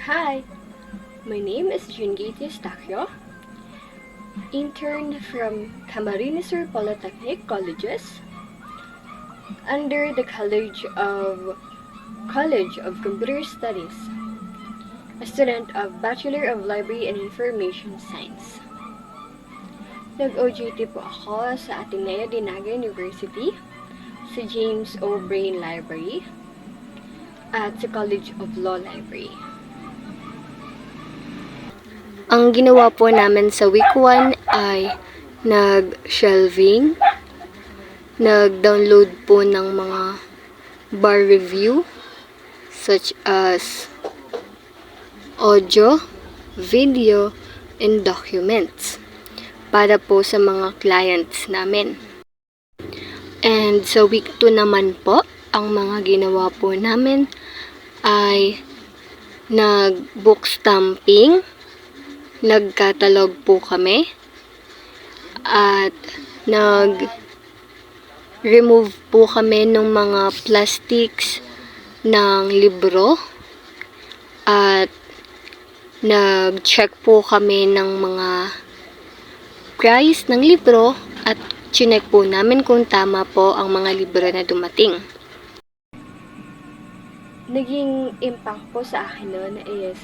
Hi, my name is Jingate Eustachio, intern from Camarines Sur Polytechnic Colleges under the College of Computer Studies, a student of Bachelor of Library and Information Science. Nag-OJT po ako sa Ateneo de Naga University, sa James O. Brain Library, at sa College of Law Library. Ang ginawa po namin sa week 1 ay nag-shelving, nag-download po ng mga bar review such as audio, video, and documents para po sa mga clients namin. And sa week 2 naman po, ang mga ginawa po namin ay nag-book stamping, nag-catalog po kami, at nag-remove po kami ng mga plastics ng libro, at nag-check po kami ng mga price ng libro, at chinek po namin kung tama po ang mga libro na dumating. Naging impact po sa akin noon is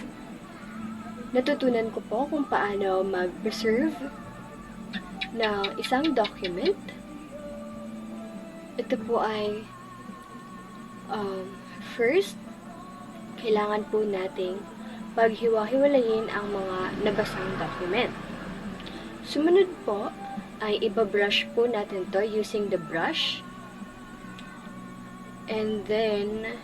natutunan ko po kung paano mag-preserve ng isang document. Ito po ay first, kailangan po nating paghiwa-hiwalayin ang mga nabasang document. Sumunod po ay ibabrush po natin to using the brush. And then,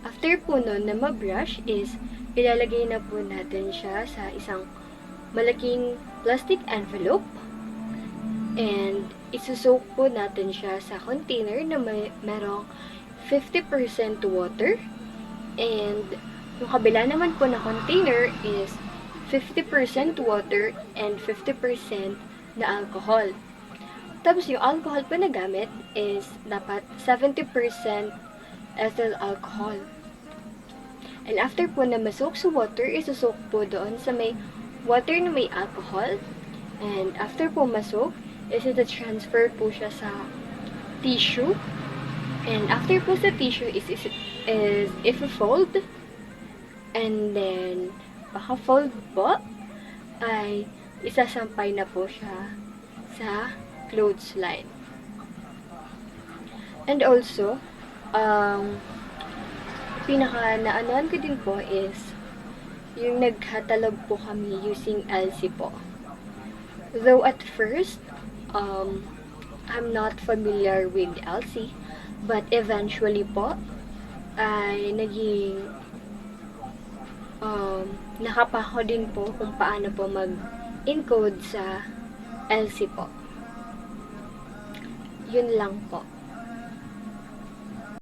after po nun na mabrush is ilalagay na po natin siya sa isang malaking plastic envelope, and isusok po natin siya sa container na merong 50% water, and yung kabila naman po na container is 50% water and 50% na alcohol. Tapos yung alcohol po na gamit is dapat 70% ethyl alcohol. And after po na masok sa water, isusok po doon sa may water na may alcohol. And after po masok, transfer po siya sa tissue. And after po sa tissue is if-fold. And then, paka-fold po, ay isasampay na po siya sa clothesline. And also, pinaka-naanoan ko din po is yung nagkatalog po kami using LC po. Though at first, I'm not familiar with LC, but eventually po, ay naging nakapako din po kung paano po mag-encode sa LC po. Yun lang po.